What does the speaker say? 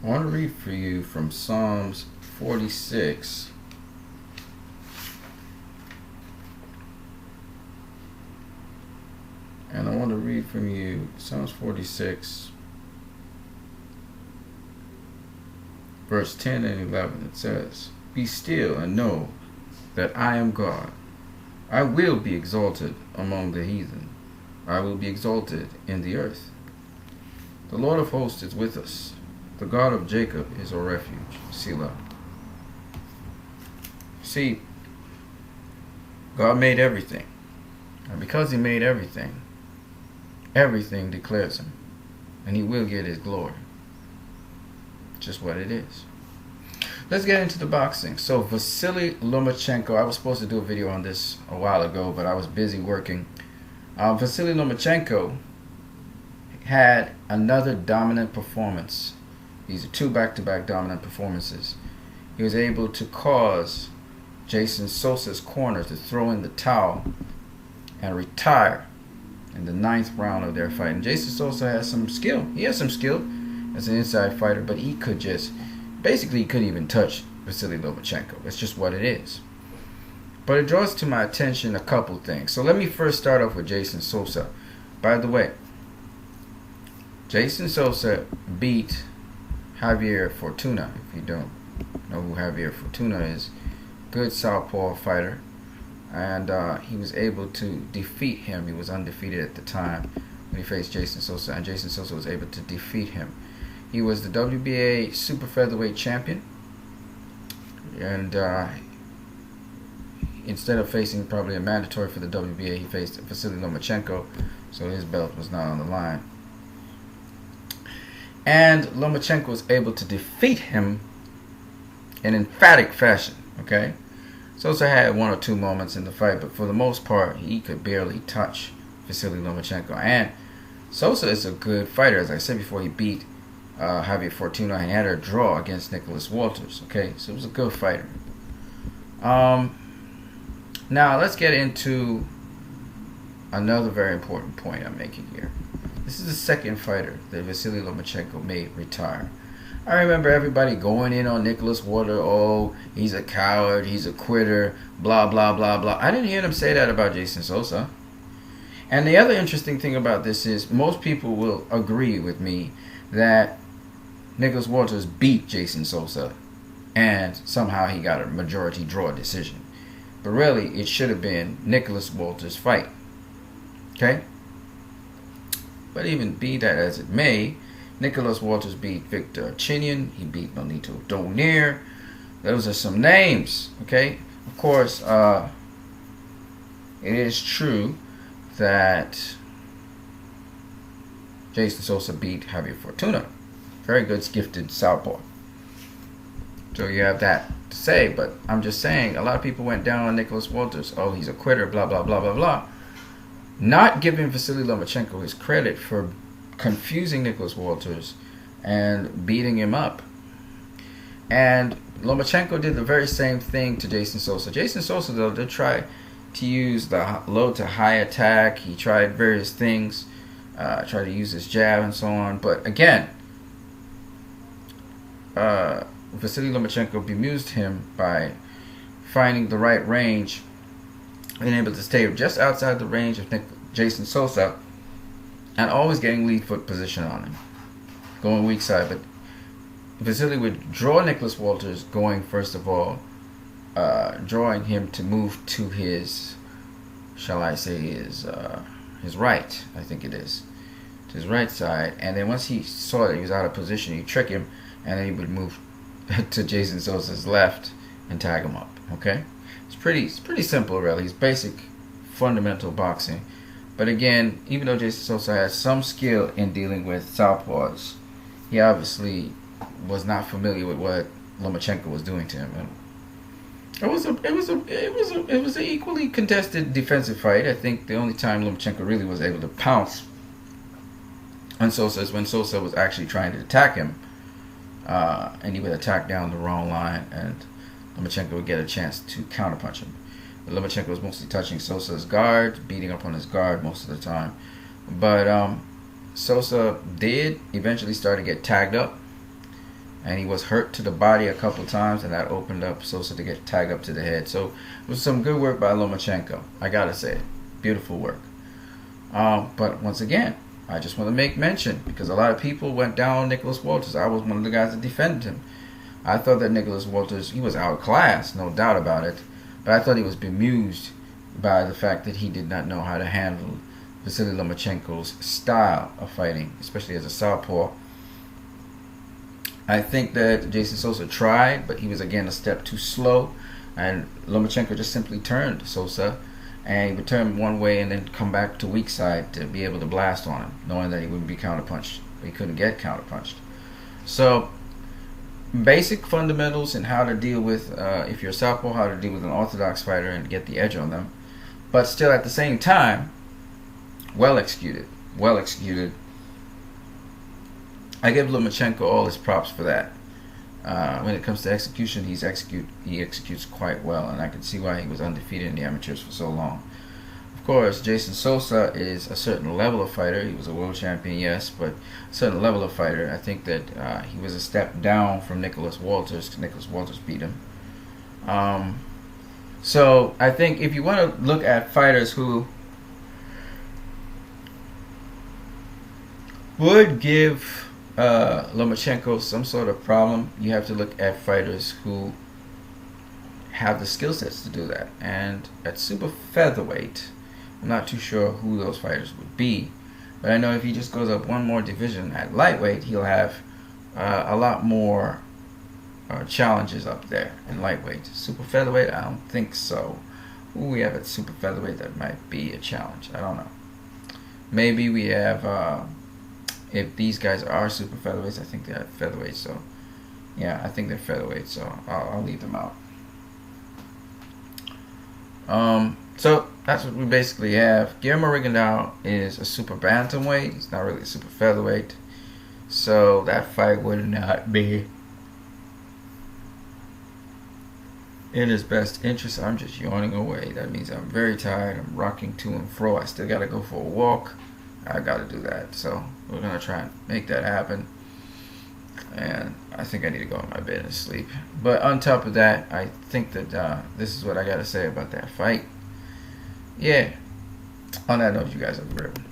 I want to read for you from Psalms 46. And I want to read from you Psalms 46, verse 10 and 11. It says, "Be still and know that I am God. I will be exalted among the heathen. I will be exalted in the earth. The Lord of hosts is with us. The God of Jacob is our refuge." Selah. See, God made everything. And because He made everything, everything declares Him. And He will get His glory. Just what it is. Let's get into the boxing. So Vasily Lomachenko, I was supposed to do a video on this a while ago, but I was busy working. Vasily Lomachenko had another dominant performance. These are two back-to-back dominant performances. He was able to cause Jason Sosa's corner to throw in the towel and retire in the 9th round of their fight. And Jason Sosa has some skill. He has some skill as an inside fighter, but he could just, basically he couldn't even touch Vasily Lomachenko. That's just what it is. But it draws to my attention a couple things. So let me first start off with Jason Sosa. By the way, Jason Sosa beat Javier Fortuna. If you don't know who Javier Fortuna is, good southpaw fighter. And he was able to defeat him. He was undefeated at the time when he faced Jason Sosa, and Jason Sosa was able to defeat him. He was the WBA super featherweight champion, and instead of facing probably a mandatory for the WBA, he faced Vasily Lomachenko, so his belt was not on the line. And Lomachenko was able to defeat him in emphatic fashion. Okay, Sosa had one or two moments in the fight, but for the most part, he could barely touch Vasily Lomachenko. And Sosa is a good fighter. As I said before, he beat Javier Fortuna and had a draw against Nicholas Walters. Okay, so it was a good fighter. Now let's get into another very important point I'm making here. This is the second fighter that Vasily Lomachenko made retire. I remember everybody going in on Nicholas Walters. Oh, he's a coward, he's a quitter, blah, blah, blah, blah. I didn't hear them say that about Jason Sosa. And the other interesting thing about this is most people will agree with me that Nicholas Walters beat Jason Sosa and somehow he got a majority draw decision. But really, it should have been Nicholas Walters' fight. Okay? But even be that as it may, Nicholas Walters beat Victor Chinian. He beat Nonito Donaire. Those are some names. Okay? Of course, it is true that Jason Sosa beat Javier Fortuna. Very good, gifted southpaw. So you have that to say, but I'm just saying, a lot of people went down on Nicholas Walters. Oh, he's a quitter, blah, blah, blah, blah, blah. Not giving Vasily Lomachenko his credit for confusing Nicholas Walters and beating him up. And Lomachenko did the very same thing to Jason Sosa. Jason Sosa, though, did try to use the low to high attack. He tried various things, tried to use his jab and so on. But again, Vasily Lomachenko bemused him by finding the right range, being able to stay just outside the range of Jason Sosa, and always getting lead foot position on him, going weak side. But Vasily would draw Nicholas Walters going, first of all, drawing him to move to his, shall I say, his right, I think it is, to his right side. And then once he saw that he was out of position, he'd trick him, and then he would move to Jason Sosa's left and tag him up. Okay, it's pretty simple, really. It's basic, fundamental boxing. But again, even though Jason Sosa has some skill in dealing with southpaws, he obviously was not familiar with what Lomachenko was doing to him. And it was an equally contested defensive fight. I think the only time Lomachenko really was able to pounce on Sosa is when Sosa was actually trying to attack him. And he would attack down the wrong line, and Lomachenko would get a chance to counterpunch him. But Lomachenko was mostly touching Sosa's guard, beating up on his guard most of the time. But Sosa did eventually start to get tagged up, and he was hurt to the body a couple times, and that opened up Sosa to get tagged up to the head. So it was some good work by Lomachenko. I gotta say it, beautiful work. But once again, I just want to make mention, because a lot of people went down on Nicholas Walters. I was one of the guys that defended him. I thought that Nicholas Walters, he was outclassed, no doubt about it, but I thought he was bemused by the fact that he did not know how to handle Vasily Lomachenko's style of fighting, especially as a southpaw. I think that Jason Sosa tried, but he was again a step too slow, and Lomachenko just simply turned Sosa, and he would turn one way and then come back to weak side to be able to blast on him, knowing that he wouldn't be counterpunched. He couldn't get counterpunched. So basic fundamentals in how to deal with, if you're a southpaw, how to deal with an orthodox fighter and get the edge on them, but still at the same time well executed. I give Lomachenko all his props for that. When it comes to execution, he executes quite well, and I can see why he was undefeated in the amateurs for so long. Of course, Jason Sosa is a certain level of fighter. He was a world champion, yes, but a certain level of fighter. I think that he was a step down from Nicholas Walters, because Nicholas Walters beat him. So I think if you want to look at fighters who would give Lomachenko some sort of problem, you have to look at fighters who have the skill sets to do that. And at super featherweight, I'm not too sure who those fighters would be, but I know if he just goes up one more division at lightweight, he'll have a lot more challenges up there in lightweight. Super featherweight, I don't think so. Who we have at super featherweight that might be a challenge? I don't know. Maybe we have, if these guys are super featherweights, I think they're featherweight. So yeah, I think they're featherweight. So I'll leave them out. So that's what we basically have. Guillermo Rigondeaux is a super bantamweight. He's not really a super featherweight. So that fight would not be in his best interest. I'm just yawning away. That means I'm very tired. I'm rocking to and fro. I still gotta go for a walk. I gotta do that. So we're gonna try and make that happen. And I think I need to go in my bed and sleep. But on top of that, I think that this is what I gotta say about that fight. Yeah. On that note, you guys have a great one.